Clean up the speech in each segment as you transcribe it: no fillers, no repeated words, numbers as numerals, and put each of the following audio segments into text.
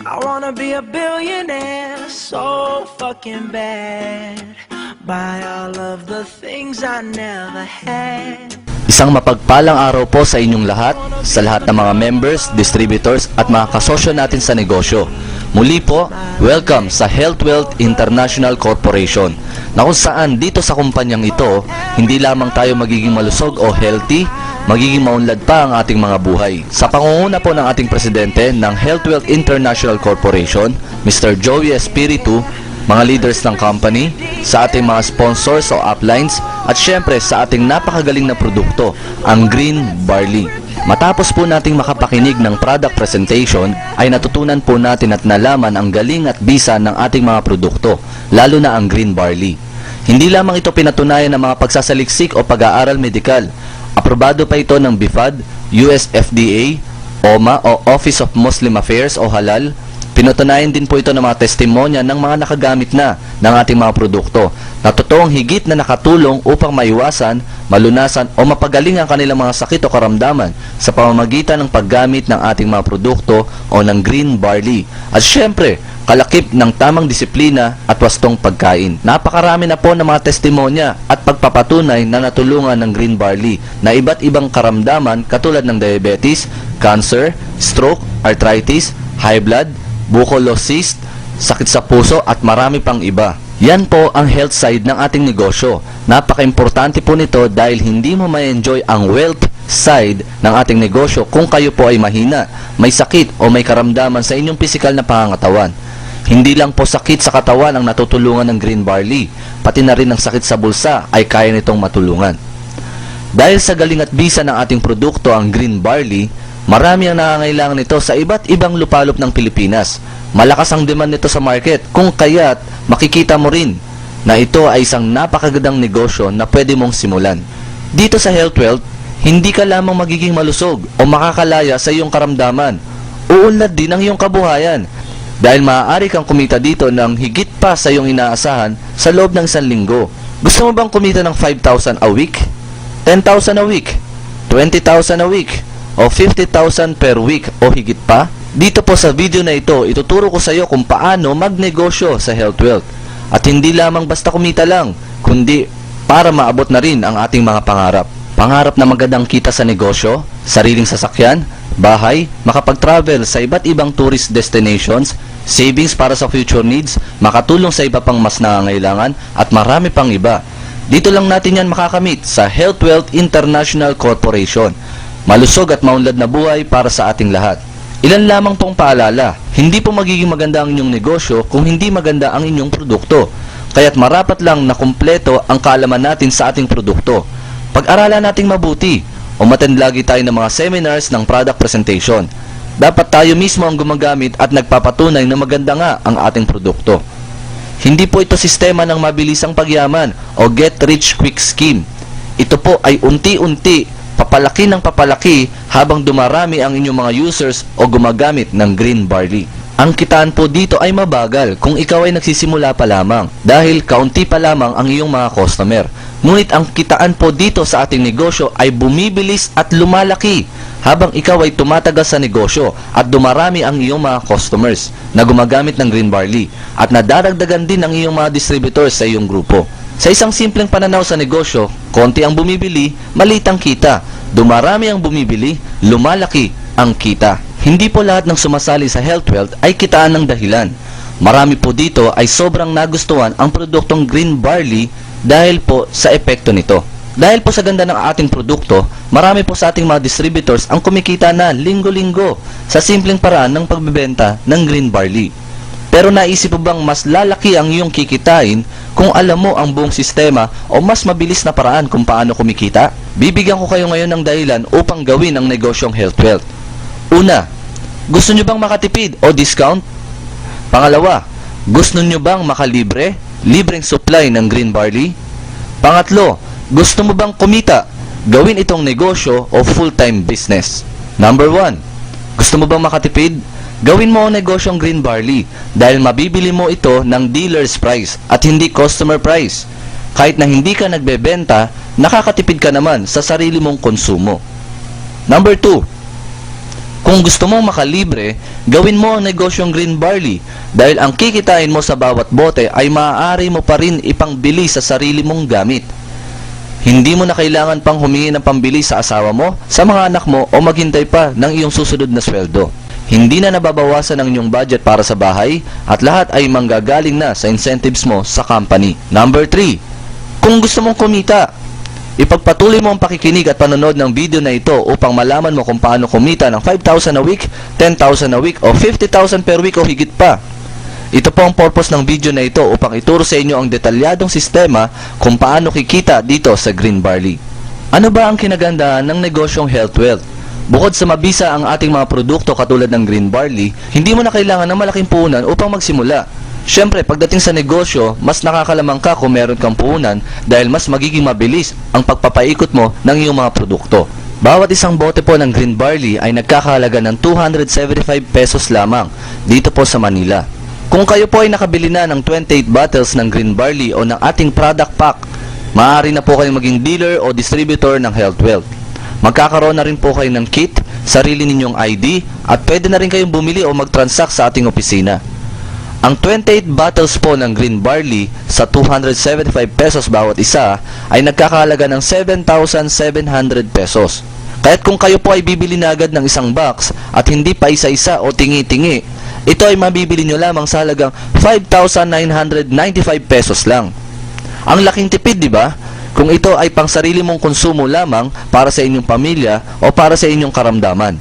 I wanna be a billionaire so fucking bad. Buy all of the things I never had. Isang mapagpalang araw po sa inyong lahat, sa lahat ng mga members, distributors at mga kasosyo natin sa negosyo. Muli po, welcome sa Health Wealth International Corporation, na kung saan dito sa kumpanyang ito, hindi lamang tayo magiging malusog o healthy, magiging maunlad pa ang ating mga buhay. Sa pangunguna po ng ating presidente ng Health Wealth International Corporation, Mr. Joey Espiritu, mga leaders ng company, sa ating mga sponsors o uplines, at syempre sa ating napakagaling na produkto, ang Green Barley. Matapos po nating makapakinig ng product presentation, ay natutunan po natin at nalaman ang galing at bisa ng ating mga produkto, lalo na ang Green Barley. Hindi lamang ito pinatunayan ng mga pagsasaliksik o pag-aaral medikal. Aprobado pa ito ng BIFAD, US FDA, OMA o Office of Muslim Affairs o Halal. Pinatunayan din po ito ng mga testimonya ng mga nakagamit na ng ating mga produkto na totoong higit na nakatulong upang maiwasan, malunasan o mapagaling ang kanilang mga sakit o karamdaman sa pamamagitan ng paggamit ng ating mga produkto o ng Green Barley. At syempre, kalakip ng tamang disiplina at wastong pagkain. Napakarami na po ng mga testimonya at pagpapatunay na natulungan ng Green Barley na iba't ibang karamdaman katulad ng diabetes, cancer, stroke, arthritis, high blood, buccal-cyst, sakit sa puso at marami pang iba. Yan po ang health side ng ating negosyo. Napaka-importante po nito dahil hindi mo ma-enjoy ang wealth side ng ating negosyo kung kayo po ay mahina, may sakit o may karamdaman sa inyong pisikal na pangangatawan. Hindi lang po sakit sa katawan ang natutulungan ng Green Barley, pati na rin ang sakit sa bulsa ay kaya nitong matulungan. Dahil sa galing at bisa ng ating produkto, ang Green Barley, marami ang nangangailangan nito sa iba't ibang lupalop ng Pilipinas. Malakas ang demand nito sa market, kung kaya't makikita mo rin na ito ay isang napakagandang negosyo na pwede mong simulan. Dito sa Health Wealth, hindi ka lamang magiging malusog o makakalaya sa iyong karamdaman. Uunlad din ang iyong kabuhayan dahil maaari kang kumita dito ng higit pa sa iyong inaasahan sa loob ng isang linggo. Gusto mo bang kumita ng 5,000 a week? 10,000 a week? 20,000 a week? O 50,000 per week o higit pa? Dito po sa video na ito, ituturo ko sa iyo kung paano magnegosyo sa Health Wealth. At hindi lamang basta kumita lang, kundi para maabot na rin ang ating mga pangarap. Pangarap na magandang kita sa negosyo, sariling sasakyan, bahay, makapag-travel sa iba't ibang tourist destinations, savings para sa future needs, makatulong sa iba pang mas nangangailangan, at marami pang iba. Dito lang natin yan makakamit sa Health Wealth International Corporation. Malusog at maunlad na buhay para sa ating lahat. Ilan lamang pong paalala, hindi po magiging maganda ang inyong negosyo kung hindi maganda ang inyong produkto. Kaya't marapat lang na kumpleto ang kaalaman natin sa ating produkto. Pag-aralan nating mabuti o attend lagi tayo ng mga seminars ng product presentation. Dapat tayo mismo ang gumagamit at nagpapatunay na maganda nga ang ating produkto. Hindi po ito sistema ng mabilisang pagyaman o get rich quick scheme. Ito po ay unti-unti papalaki ng papalaki habang dumarami ang inyong mga users o gumagamit ng Green Barley. Ang kitaan po dito ay mabagal kung ikaw ay nagsisimula pa lamang dahil kaunti pa lamang ang iyong mga customer. Ngunit ang kitaan po dito sa ating negosyo ay bumibilis at lumalaki habang ikaw ay tumatagal sa negosyo at dumarami ang iyong mga customers na gumagamit ng Green Barley at nadaragdagan din ang iyong mga distributors sa iyong grupo. Sa isang simpleng pananaw sa negosyo, konti ang bumibili, maliit ang kita. Dumarami ang bumibili, lumalaki ang kita. Hindi po lahat ng sumasali sa Health Wealth ay kitaan ng dahilan. Marami po dito ay sobrang nagustuhan ang produktong Green Barley dahil po sa epekto nito. Dahil po sa ganda ng ating produkto, marami po sa ating mga distributors ang kumikita na linggo-linggo sa simpleng paraan ng pagbebenta ng Green Barley. Pero naisip mo bang mas lalaki ang iyong kikitain kung alam mo ang buong sistema o mas mabilis na paraan kung paano kumikita? Bibigyan ko kayo ngayon ng dahilan upang gawin ang negosyong Health Wealth. Una, gusto nyo bang makatipid o discount? Pangalawa, gusto nyo bang makalibre, libreng supply ng Green Barley? Pangatlo, gusto mo bang kumita, gawin itong negosyo o full-time business? Number 1, gusto mo bang makatipid? Gawin mo ang negosyong Green Barley dahil mabibili mo ito ng dealer's price at hindi customer price. Kahit na hindi ka nagbebenta, nakakatipid ka naman sa sarili mong konsumo. Number 2, Kung gusto mong makalibre, gawin mo ang negosyong green barley dahil ang kikitain mo sa bawat bote ay maaari mo pa rin ipangbili sa sarili mong gamit. Hindi mo na kailangan pang humingi ng pambili sa asawa mo, sa mga anak mo o maghintay pa ng iyong susunod na sweldo. Hindi na nababawasan ang inyong budget para sa bahay at lahat ay manggagaling na sa incentives mo sa company. Number 3. Kung gusto mong kumita, ipagpatuloy mo ang pakikinig at panonood ng video na ito upang malaman mo kung paano kumita ng 5,000 a week, 10,000 a week o 50,000 per week o higit pa. Ito po ang purpose ng video na ito upang ituro sa inyo ang detalyadong sistema kung paano kikita dito sa green barley. Ano ba ang kinagandahan ng negosyong health wealth? Bukod sa mabisa ang ating mga produkto katulad ng green barley, hindi mo na kailangan ng malaking puhunan upang magsimula. Siyempre, pagdating sa negosyo, mas nakakalamang ka kung meron kang puhunan dahil mas magiging mabilis ang pagpapaikot mo ng iyong mga produkto. Bawat isang bote po ng green barley ay nagkakahalaga ng 275 pesos lamang dito po sa Manila. Kung kayo po ay nakabili na ng 28 bottles ng green barley o ng ating product pack, maaari na po kayong maging dealer o distributor ng health wealth. Magkakaroon na rin po kayo ng kit, sarili ninyong ID, at pwede na rin kayong bumili o mag-transact sa ating opisina. Ang 28 bottles po ng green barley sa 275 pesos bawat isa ay nagkakahalaga ng 7,700 pesos. Kaya't kung kayo po ay bibili na agad ng isang box at hindi pa isa-isa o tingi-tingi, ito ay mabibili nyo lamang sa halagang 5,995 pesos lang. Ang laking tipid, di ba? Kung ito ay pang sarili mong konsumo lamang para sa inyong pamilya o para sa inyong karamdaman.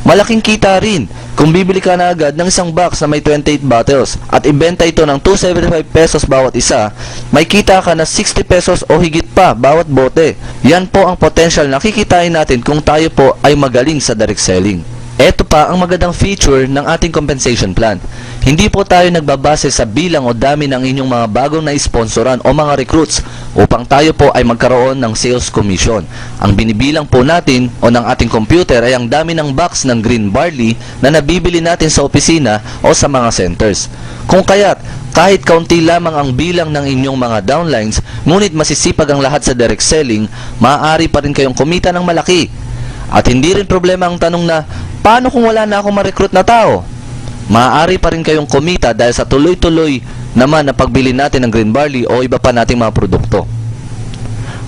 Malaking kita rin kung bibili ka na agad ng isang box na may 28 bottles at ibenta ito ng 275 pesos bawat isa, may kita ka na 60 pesos o higit pa bawat bote. Yan po ang potential na kikitain natin kung tayo po ay magaling sa direct selling. Ito pa ang magandang feature ng ating compensation plan. Hindi po tayo nagbabase sa bilang o dami ng inyong mga bagong na-sponsoran o mga recruits upang tayo po ay magkaroon ng sales commission. Ang binibilang po natin o ng ating computer ay ang dami ng box ng green barley na nabibili natin sa opisina o sa mga centers. Kung kaya't kahit kaunti lamang ang bilang ng inyong mga downlines, ngunit masisipag ang lahat sa direct selling, maaari pa rin kayong kumita ng malaki. At hindi rin problema ang tanong na, paano kung wala na akong ma-recruit na tao? Maaari pa rin kayong kumita dahil sa tuloy-tuloy naman na pagbili natin ng green barley o iba pa nating mga produkto.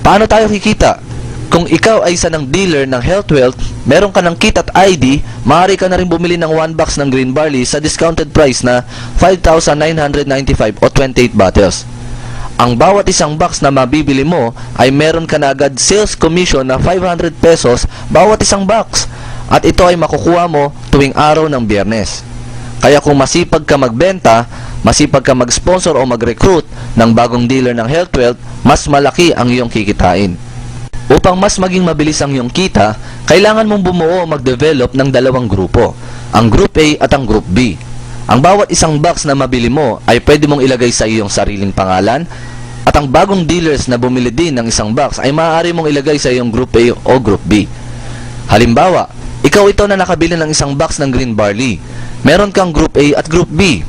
Paano tayo kikita? Kung ikaw ay isa ng dealer ng health wealth, meron ka ng kit at ID, maaari ka na rin bumili ng 1 box ng green barley sa discounted price na 5,995 o 28 bottles. Ang bawat isang box na mabibili mo ay meron ka na agad sales commission na 500 pesos bawat isang box at ito ay makukuha mo tuwing araw ng Biyernes. Kaya kung masipag ka magbenta, masipag ka mag-sponsor o mag-recruit ng bagong dealer ng health wealth, mas malaki ang iyong kikitain. Upang mas maging mabilis ang iyong kita, kailangan mong bumuo o mag-develop ng dalawang grupo, ang Group A at ang Group B. Ang bawat isang box na mabili mo ay pwede mong ilagay sa iyong sariling pangalan at ang bagong dealers na bumili din ng isang box ay maaari mong ilagay sa iyong Group A o Group B. Halimbawa, ikaw ito na nakabili ng isang box ng green barley. Meron kang Group A at Group B.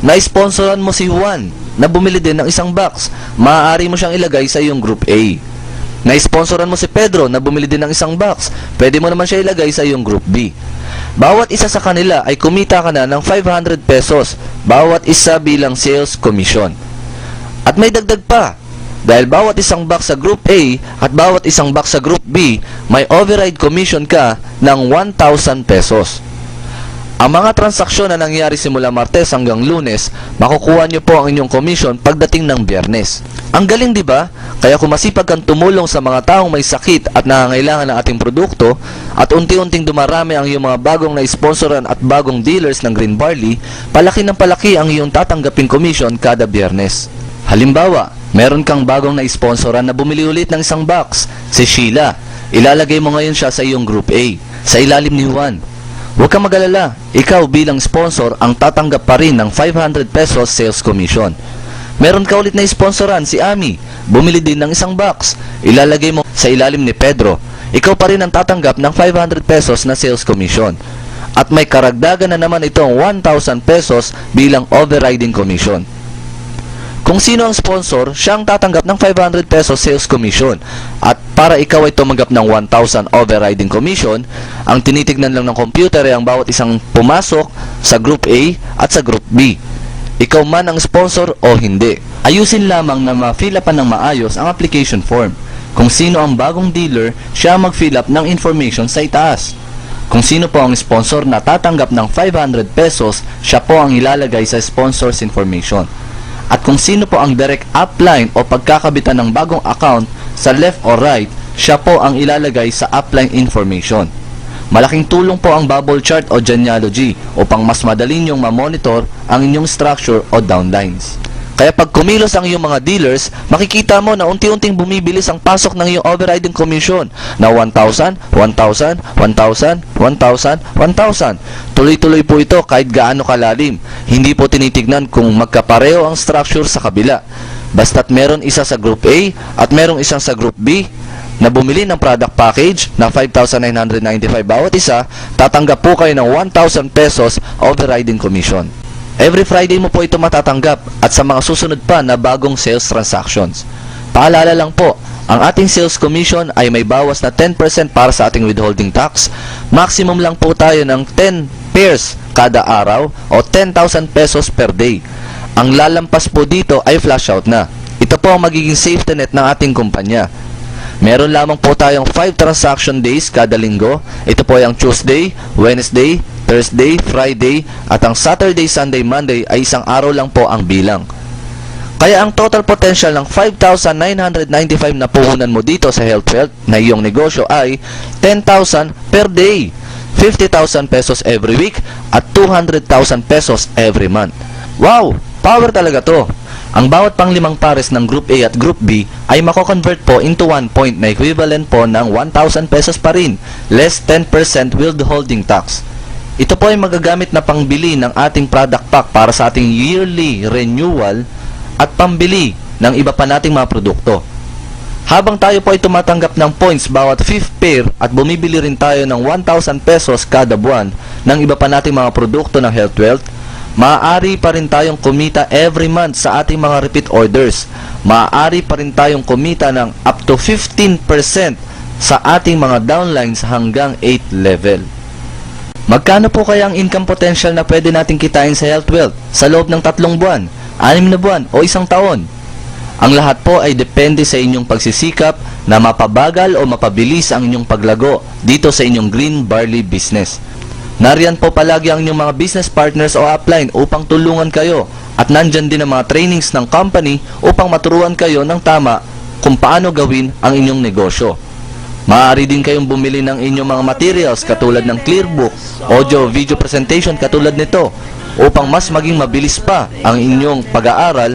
Na-sponsoran mo si Juan na bumili din ng isang box. Maaari mo siyang ilagay sa iyong Group A. Na-sponsoran mo si Pedro na bumili din ng isang box. Pwede mo naman siya ilagay sa iyong Group B. Bawat isa sa kanila ay kumita ka na ng 500 pesos bawat isa bilang sales commission. At may dagdag pa. Dahil bawat isang box sa Group A at bawat isang box sa Group B, may override commission ka ng 1,000 pesos. Ang mga transaksyon na nangyari simula Martes hanggang Lunes, makukuha nyo po ang inyong commission pagdating ng Biyernes. Ang galing, di ba? Kaya kung masipag kang tumulong sa mga taong may sakit at nangangailangan ng ating produkto at unti-unting dumarami ang iyong mga bagong na-sponsoran at bagong dealers ng green barley, palaki ng palaki ang iyong tatanggaping commission kada Biyernes. Halimbawa, meron kang bagong na-sponsoran na bumili ulit ng isang box, si Sheila. Ilalagay mo ngayon siya sa iyong Group A, sa ilalim ni Juan. Huwag kang mag-alala, ikaw bilang sponsor ang tatanggap pa rin ng 500 pesos sales commission. Meron ka ulit na sponsoran si Ami, bumili din ng isang box, ilalagay mo sa ilalim ni Pedro. Ikaw pa rin ang tatanggap ng 500 pesos na sales commission. At may karagdagan na naman itong 1,000 pesos bilang overriding commission. Kung sino ang sponsor, siya ang tatanggap ng 500 pesos sales commission. At para ikaw ay tumanggap ng 1,000 overriding commission, ang tinitignan lang ng computer ay ang bawat isang pumasok sa Group A at sa Group B. Ikaw man ang sponsor o hindi. Ayusin lamang na ma-fill upan ng maayos ang application form. Kung sino ang bagong dealer, siya mag-fill up ng information sa itaas. Kung sino po ang sponsor na tatanggap ng 500 pesos, siya po ang ilalagay sa sponsor's information. At kung sino po ang direct upline o pagkakabitan ng bagong account sa left or right, siya po ang ilalagay sa upline information. Malaking tulong po ang bubble chart o genealogy upang mas madali niyong ma-monitor ang inyong structure o downlines. Kaya pag kumilos ang iyong mga dealers, makikita mo na unti-unting bumibilis ang pasok ng iyong overriding commission na 1,000, 1,000, 1,000, 1,000, 1,000. Tuloy-tuloy po ito kahit gaano kalalim. Hindi po tinitignan kung magkapareho ang structure sa kabila. Basta't meron isa sa Group A at merong isang sa Group B na bumili ng product package na 5,995 bawat isa, tatanggap po kayo ng 1,000 pesos overriding commission. Every Friday mo po ito matatanggap at sa mga susunod pa na bagong sales transactions. Paalala lang po, ang ating sales commission ay may bawas na 10% para sa ating withholding tax. Maximum lang po tayo ng 10 pairs kada araw o 10,000 pesos per day. Ang lalampas po dito ay flash out na. Ito po ang magiging safety net ng ating kumpanya. Meron lamang po tayong 5 transaction days kada linggo. Ito po ay ang Tuesday, Wednesday, Thursday, Friday, at ang Saturday, Sunday, Monday ay isang araw lang po ang bilang. Kaya ang total potential ng 5,995 na puhunan mo dito sa HealthWealth na iyong negosyo ay 10,000 per day, 50,000 pesos every week, at 200,000 pesos every month. Wow! Power talaga to! Ang bawat pang limang pares ng Group A at Group B ay mako-convert po into 1 point na equivalent po ng 1,000 pesos pa rin, less 10% withholding tax. Ito po ay magagamit na pangbili ng ating product pack para sa ating yearly renewal at pambili ng iba pa nating mga produkto. Habang tayo po ay tumatanggap ng points bawat 5th pair at bumibili rin tayo ng 1,000 pesos kada buwan ng iba pa nating mga produkto ng HealthWealth, maaari pa rin tayong kumita every month sa ating mga repeat orders. Maaari pa rin tayong kumita ng up to 15% sa ating mga downlines hanggang 8th level. Magkano po kaya ang income potential na pwede nating kitain sa HealthWealth sa loob ng 3 buwan, 6 na buwan o 1 taon? Ang lahat po ay depende sa inyong pagsisikap na mapabagal o mapabilis ang inyong paglago dito sa inyong green barley business. Nariyan po palagi ang inyong mga business partners o upline upang tulungan kayo at nandyan din ang mga trainings ng company upang maturuan kayo ng tama kung paano gawin ang inyong negosyo. Maaari din kayong bumili ng inyong mga materials katulad ng Clearbook, audio, video presentation katulad nito upang mas maging mabilis pa ang inyong pag-aaral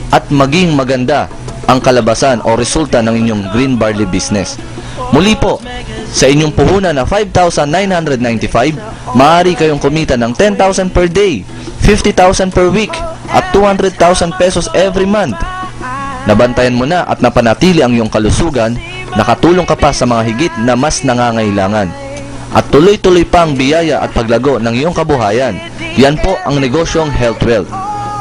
at maging maganda ang kalabasan o resulta ng inyong green barley business. Muli po, sa inyong puhunan na 5,995, maaari kayong kumita ng 10,000 per day, 50,000 per week, at 200,000 pesos every month. Nabantayan mo na at napanatili ang iyong kalusugan, nakatulong ka pa sa mga higit na mas nangangailangan. At tuloy-tuloy pa ang biyaya at paglago ng iyong kabuhayan. Yan po ang negosyong HealthWealth.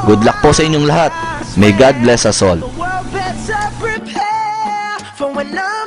Good luck po sa inyong lahat. May God bless us all. The world better prepare for when I'm